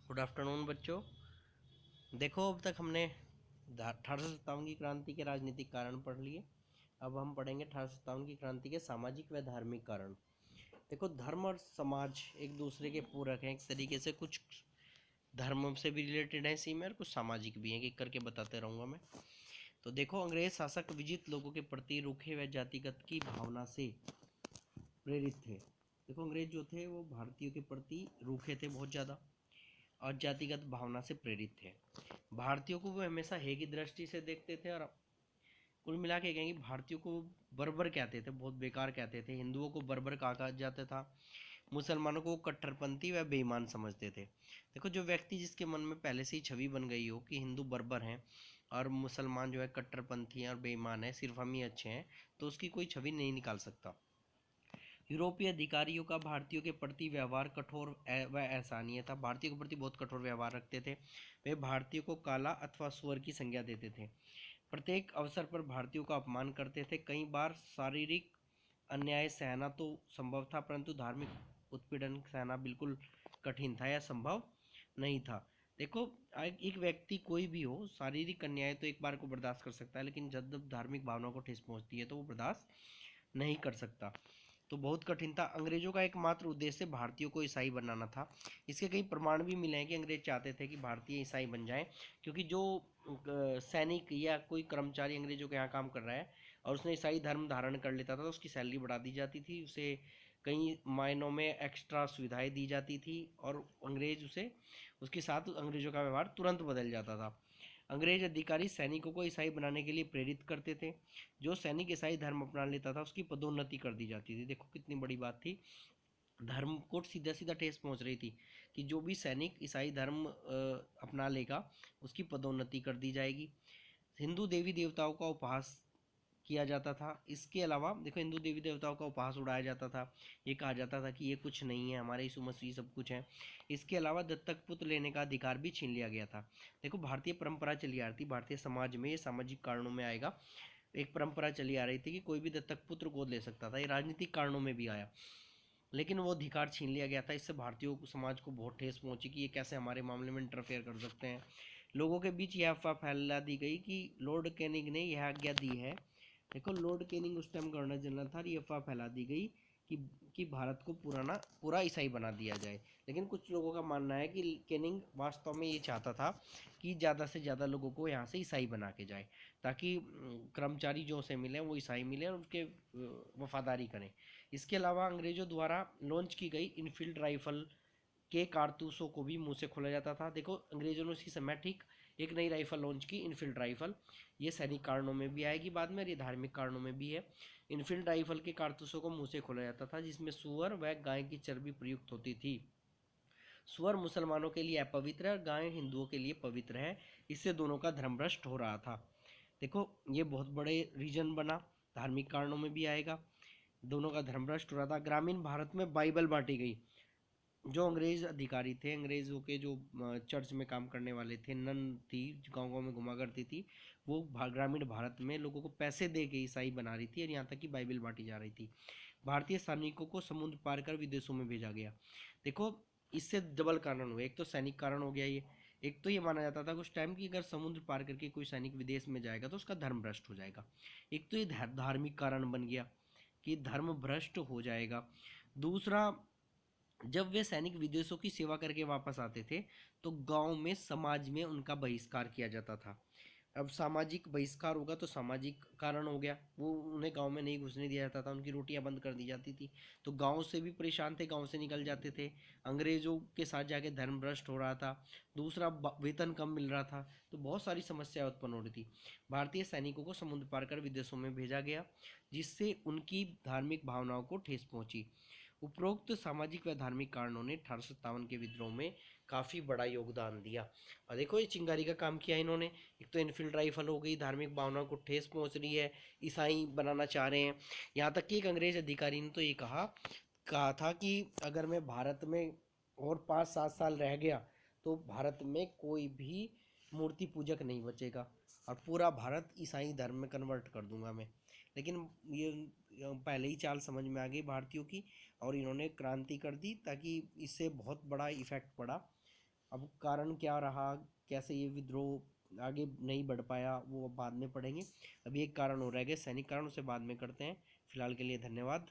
Good afternoon बच्चों। देखो, अब तक हमने 1857 की क्रांति के राजनीतिक कारण पढ़ लिए। अब हम पढ़ेंगे 1857 की क्रांति के सामाजिक व धार्मिक कारण। देखो, धर्म और समाज एक दूसरे के पूरक हैं। एक तरीके से कुछ धर्म से भी रिलेटेड है इसी में और कुछ सामाजिक भी हैं, एक करके बताते रहूँगा मैं। तो देखो, अंग्रेज शासक विजित लोगों के प्रति रूखे व जातिगत की भावना से प्रेरित थे। देखो, अंग्रेज जो थे वो भारतीयों के प्रति रूखे थे बहुत ज़्यादा और जातिगत भावना से प्रेरित थे। भारतीयों को वो हमेशा हे की दृष्टि से देखते थे और कुल मिला के कहेंगे भारतीयों को बर्बर कहते थे, बहुत बेकार कहते थे। हिंदुओं को बर्बर कहा जाता था। मुसलमानों को कट्टरपंथी व बेईमान समझते थे। देखो, जो व्यक्ति जिसके मन में पहले से ही छवि बन गई हो कि हिंदू बर्बर हैं और मुसलमान जो है कट्टरपंथी हैं और बेईमान है, सिर्फ हम ही अच्छे हैं, तो उसकी कोई छवि नहीं निकाल सकता। यूरोपीय अधिकारियों का भारतीयों के प्रति व्यवहार कठोर व एहसानीय था। भारतीयों के प्रति बहुत कठोर व्यवहार रखते थे। वे भारतीयों को काला अथवा सुअर की संज्ञा देते थे। प्रत्येक अवसर पर भारतीयों का अपमान करते थे। कई बार शारीरिक अन्याय सहना तो संभव था, परंतु धार्मिक उत्पीड़न सहना बिल्कुल कठिन था या संभव नहीं था। देखो, एक व्यक्ति कोई भी हो, शारीरिक अन्याय तो एक बार को बर्दाश्त कर सकता है, लेकिन जब धार्मिक भावनाओं को ठेस पहुंचती है तो वो बर्दाश्त नहीं कर सकता। तो बहुत कठिन था। अंग्रेजों का एकमात्र उद्देश्य भारतीयों को ईसाई बनाना था। इसके कई प्रमाण भी मिले हैं कि अंग्रेज चाहते थे कि भारतीय ईसाई बन जाएं, क्योंकि जो सैनिक या कोई कर्मचारी अंग्रेजों के यहाँ काम कर रहा है और उसने ईसाई धर्म धारण कर लेता था तो उसकी सैलरी बढ़ा दी जाती थी, उसे कई मायनों में एक्स्ट्रा सुविधाएं दी जाती थी और अंग्रेज उसे उसके साथ अंग्रेजों का व्यवहार तुरंत बदल जाता था। अंग्रेज अधिकारी सैनिकों को ईसाई बनाने के लिए प्रेरित करते थे। जो सैनिक ईसाई धर्म अपना लेता था उसकी पदोन्नति कर दी जाती थी। देखो, कितनी बड़ी बात थी। धर्म को सीधा सीधा ठेस पहुंच रही थी कि जो भी सैनिक ईसाई धर्म अपना लेगा उसकी पदोन्नति कर दी जाएगी। हिंदू देवी देवताओं का उपहास किया जाता था। इसके अलावा देखो, हिंदू देवी देवताओं का उपहास उड़ाया जाता था। ये कहा जाता था कि ये कुछ नहीं है, हमारे यीशु मसीह सब कुछ है। इसके अलावा दत्तक पुत्र लेने का अधिकार भी छीन लिया गया था। देखो, भारतीय परंपरा चली आ रही थी, भारतीय समाज में ये सामाजिक कारणों में आएगा। एक परंपरा चली आ रही थी कि कोई भी दत्तक पुत्र गोद ले सकता था। ये राजनीतिक कारणों में भी आया, लेकिन वो अधिकार छीन लिया गया था। इससे भारतीयों समाज को बहुत ठेस पहुंची कि ये कैसे हमारे मामले में इंटरफेयर कर सकते हैं। लोगों के बीच यह अफवाह फैला दी गई कि लॉर्ड कैनिंग ने यह आज्ञा दी है। देखो, लॉर्ड कैनिंग उस टाइम गवर्नर जनरल था और ये अफवाह फैला दी गई कि भारत को पूरा ईसाई बना दिया जाए। लेकिन कुछ लोगों का मानना है कि कैनिंग वास्तव में ये चाहता था कि ज़्यादा से ज़्यादा लोगों को यहाँ से ईसाई बना के जाए, ताकि कर्मचारी जो से मिले वो ईसाई मिले और उसके वफादारी करें। इसके अलावा अंग्रेजों द्वारा लॉन्च की गई इनफील्ड राइफल के कारतूसों को भी मुंह से खोला जाता था। देखो, अंग्रेजों ने उसी समय ठीक एक नई राइफल लॉन्च की, इनफील्ड राइफल। ये सैनिक कारणों में भी आएगी बाद में और ये धार्मिक कारणों में भी है। इनफील्ड राइफल के कारतूसों को मुंह से खोला जाता था, जिसमें सुअर व गाय की चर्बी प्रयुक्त होती थी। सुअर मुसलमानों के लिए अपवित्र है और गाय हिंदुओं के लिए पवित्र है। इससे दोनों का धर्म भ्रष्ट हो रहा था। देखो, ये बहुत बड़े रीजन बना, धार्मिक कारणों में भी आएगा। दोनों का धर्म भ्रष्ट हो रहा था। ग्रामीण भारत में बाइबल बांटी गई। जो अंग्रेज अधिकारी थे, अंग्रेजों के जो चर्च में काम करने वाले थे, नन थी, गांव गांव में घुमा करती थी, वो ग्रामीण भारत में लोगों को पैसे दे के ईसाई बना रही थी और यहाँ तक कि बाइबल बांटी जा रही थी। भारतीय सैनिकों को समुद्र पार कर विदेशों में भेजा गया। देखो, इससे डबल कारण हुए। एक तो सैनिक कारण हो गया ये, एक तो ये माना जाता था कुछ टाइम कि अगर समुद्र पार करके कोई सैनिक विदेश में जाएगा तो उसका धर्म भ्रष्ट हो जाएगा। एक तो ये धार्मिक कारण बन गया कि धर्म भ्रष्ट हो जाएगा। दूसरा, जब वे सैनिक विदेशों की सेवा करके वापस आते थे तो गांव में समाज में उनका बहिष्कार किया जाता था। अब सामाजिक बहिष्कार होगा तो सामाजिक कारण हो गया, वो उन्हें गांव में नहीं घुसने दिया जाता था, उनकी रोटियां बंद कर दी जाती थी। तो गांव से भी परेशान थे, गांव से निकल जाते थे। अंग्रेजों के साथ जाके धर्म भ्रष्ट हो रहा था। दूसरा, वेतन कम मिल रहा था। तो बहुत सारी समस्याएं उत्पन्न हो रही थी। भारतीय सैनिकों को समुद्र पार कर विदेशों में भेजा गया, जिससे उनकी धार्मिक भावनाओं को ठेस पहुंची। उपरोक्त सामाजिक व धार्मिक कारणों ने 1857 के विद्रोह में काफ़ी बड़ा योगदान दिया। और देखो, ये चिंगारी का काम किया इन्होंने। एक तो इनफील्ड राइफल हो गई, धार्मिक भावनाओं को ठेस पहुंच रही है, ईसाई बनाना चाह रहे हैं। यहाँ तक कि एक अंग्रेज अधिकारी ने तो ये कहा था कि अगर मैं भारत में और 5-7 साल रह गया तो भारत में कोई भी मूर्ति पूजक नहीं बचेगा और पूरा भारत ईसाई धर्म में कन्वर्ट कर दूंगा मैं। लेकिन ये पहले ही चाल समझ में आ गई भारतीयों की और इन्होंने क्रांति कर दी, ताकि इससे बहुत बड़ा इफेक्ट पड़ा अब कारण क्या रहा, कैसे ये विद्रोह आगे नहीं बढ़ पाया, वो अब बाद में पढ़ेंगे। अभी एक कारण और रह गया, सैनिक कारण, उसे बाद में करते हैं। फिलहाल के लिए धन्यवाद।